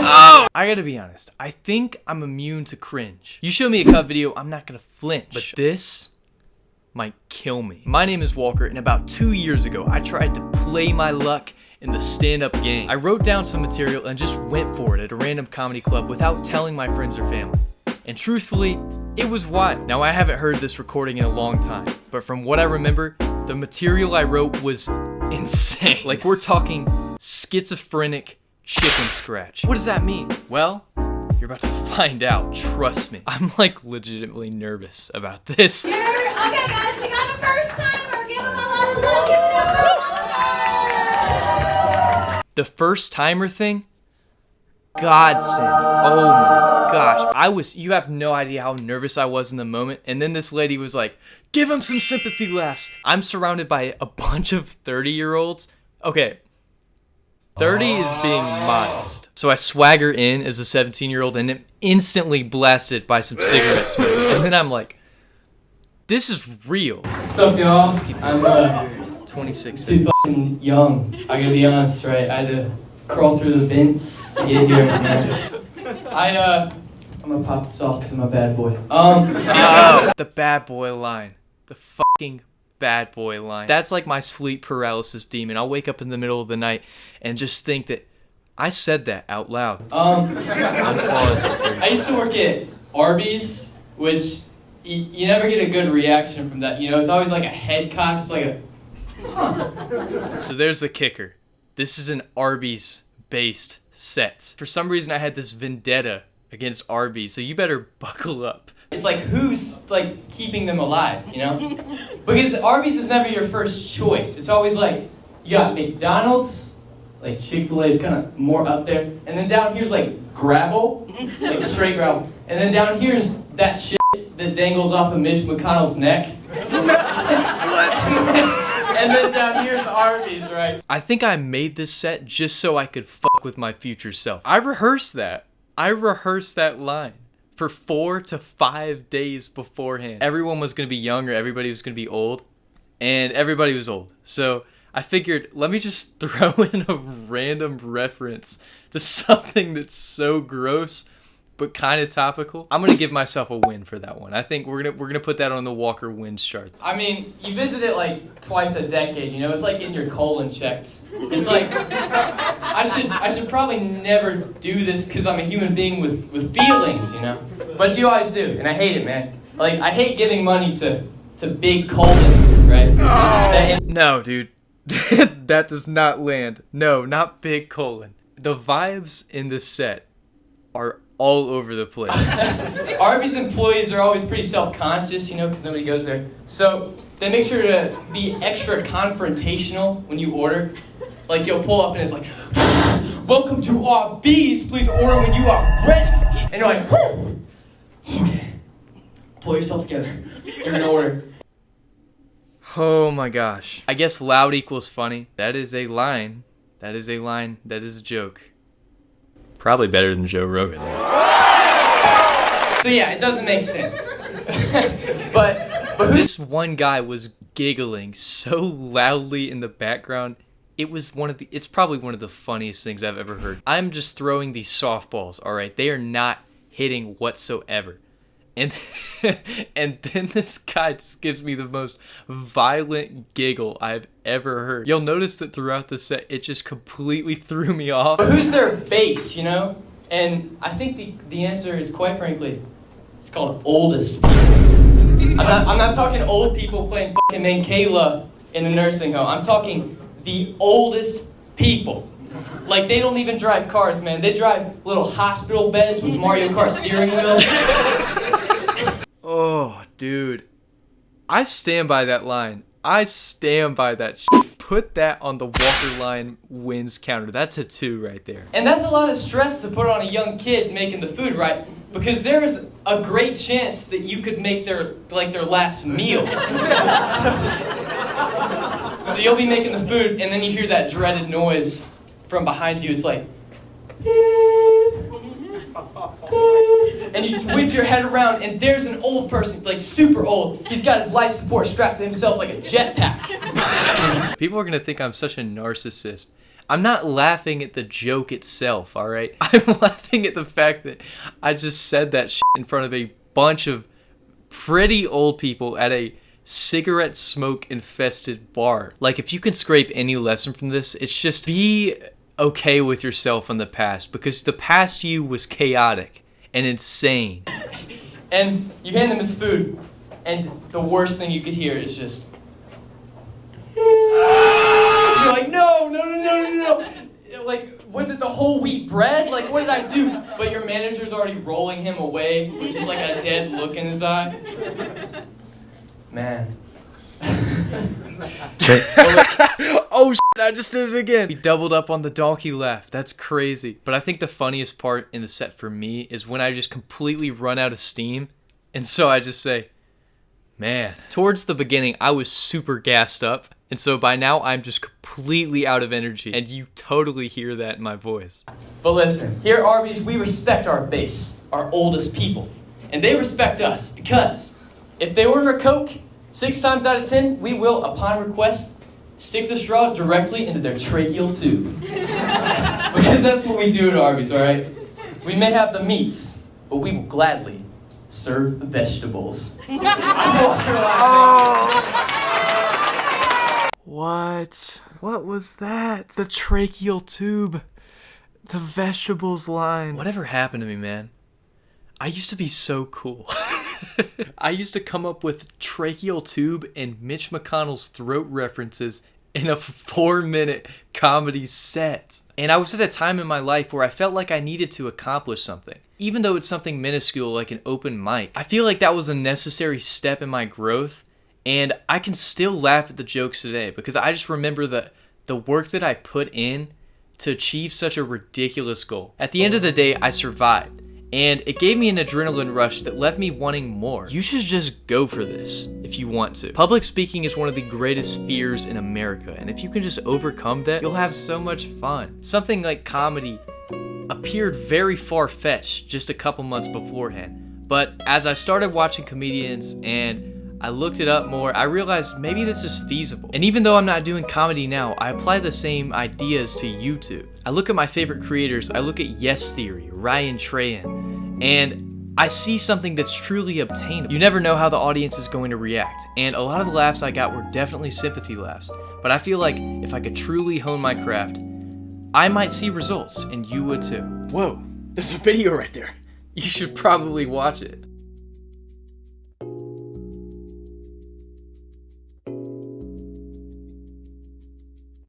Oh! I gotta be honest, I think I'm immune to cringe. You show me a cut video, I'm not gonna flinch. But this might kill me. My name is Walker, and about 2 years ago, I tried to play my luck in the stand-up game. I wrote down some material and just went for it at a random comedy club without telling my friends or family. And truthfully, it was wild. Now, I haven't heard this recording in a long time, but from what I remember, the material I wrote was insane. Like, we're talking schizophrenic chicken scratch. What does that mean? Well, you're about to find out, trust me. I'm like legitimately nervous about this. Here, okay guys, we got a first timer. Give him a lot of love. Give him a love. The first timer thing? Godsend. Oh my gosh. You have no idea how nervous I was in the moment. And then this lady was like, give him some sympathy laughs. I'm surrounded by a bunch of 30-year-olds. Okay. 30 is being modest. So I swagger in as a 17-year-old and am instantly blasted by some cigarette smoke. And then I'm like, this is real. What's up, y'all? I'm 26. too fucking young. I gotta be honest, right? I had to crawl through the vents to get here, man. I'm gonna pop this off because I'm a bad boy. The bad boy line. The fucking bad boy line. That's like my sleep paralysis demon. I'll wake up in the middle of the night and just think that I said that out loud. I used to work at Arby's, which you never get a good reaction from that. You know, it's always like a head cock. It's like a, huh. So there's the kicker. This is an Arby's-based set. For some reason, I had this vendetta against Arby's, so you better buckle up. It's like, who's like keeping them alive, you know? Because Arby's is never your first choice. It's always like, you got McDonald's, like Chick-fil-A is kind of more up there, and then down here's like gravel, like straight gravel, and then down here's that shit that dangles off of Mitch McConnell's neck. And then down here's Arby's, right? I think I made this set just so I could fuck with my future self. I rehearsed that line for 4 to 5 days beforehand. Everyone was going to be young or everybody was going to be old, and everybody was old. So I figured, let me just throw in a random reference to something that's so gross but kind of topical. I'm going to give myself a win for that one. I think we're going to put that on the Walker wins chart. I mean, you visit it like twice a decade, you know? It's like getting your colon checked. It's like, I should probably never do this because I'm a human being with feelings, you know? But you always do, and I hate it, man. Like, I hate giving money to big colon, right? Oh. No, dude. That does not land. No, not big colon. The vibes in this set are all over the place. Arby's employees are always pretty self-conscious, you know, because nobody goes there. So they make sure to be extra confrontational when you order. Like, you'll pull up and it's like, welcome to Arby's, please order when you are ready. And you're like, okay, pull yourself together. You're gonna order. Oh my gosh. I guess loud equals funny. That is a line. That is a line. That is a joke. Probably better than Joe Rogan. So yeah, it doesn't make sense. but this one guy was giggling so loudly in the background. It's probably one of the funniest things I've ever heard. I'm just throwing these softballs, all right? They are not hitting whatsoever. And and then this guy just gives me the most violent giggle I've ever heard. You'll notice that throughout the set, it just completely threw me off. But who's their face, you know? And I think the answer is, quite frankly, it's called oldest. I'm not talking old people playing fucking Mankayla in a nursing home. I'm talking the oldest people. Like, they don't even drive cars, man. They drive little hospital beds with Mario Kart steering wheels. Oh, dude. I stand by that line. I stand by that shit. Put that on the Walker line wins counter. That's a 2 right there. And that's a lot of stress to put on a young kid making the food, right? Because there is a great chance that you could make their last meal. So you'll be making the food, and then you hear that dreaded noise from behind you. It's like, and you just whip your head around, and there's an old person, like super old. He's got his life support strapped to himself like a jetpack. People are going to think I'm such a narcissist. I'm not laughing at the joke itself, alright? I'm laughing at the fact that I just said that shit in front of a bunch of pretty old people at a cigarette smoke infested bar. Like, if you can scrape any lesson from this, it's just be okay with yourself in the past, because the past you was chaotic and insane. And you hand them his food, and the worst thing you could hear is just... You're like, no. Like, was it the whole wheat bread? Like, what did I do? But your manager's already rolling him away, which is like a dead look in his eye. Man. Oh shit, I just did it again. He doubled up on the donkey laugh. That's crazy. But I think the funniest part in the set for me is when I just completely run out of steam. And so I just say, man. Towards the beginning, I was super gassed up. And so by now, I'm just completely out of energy. And you totally hear that in my voice. But listen, here at Arby's, we respect our base, our oldest people. And they respect us because if they order a Coke, 6 times out of 10, we will, upon request, stick the straw directly into their tracheal tube. Because that's what we do at Arby's, alright? We may have the meats, but we will gladly serve vegetables. What? What was that? The tracheal tube. The vegetables line. Whatever happened to me, man? I used to be so cool. I used to come up with tracheal tube and Mitch McConnell's throat references in a 4-minute comedy set. And I was at a time in my life where I felt like I needed to accomplish something. Even though it's something minuscule like an open mic. I feel like that was a necessary step in my growth. And I can still laugh at the jokes today because I just remember the work that I put in to achieve such a ridiculous goal. At the end of the day, I survived. And it gave me an adrenaline rush that left me wanting more. You should just go for this if you want to. Public speaking is one of the greatest fears in America, and if you can just overcome that, you'll have so much fun. Something like comedy appeared very far-fetched just a couple months beforehand, but as I started watching comedians and I looked it up more, I realized maybe this is feasible. And even though I'm not doing comedy now, I apply the same ideas to YouTube. I look at my favorite creators, I look at Yes Theory, Ryan Trahan, and I see something that's truly obtainable. You never know how the audience is going to react, and a lot of the laughs I got were definitely sympathy laughs, but I feel like if I could truly hone my craft, I might see results, and you would too. Whoa, there's a video right there. You should probably watch it.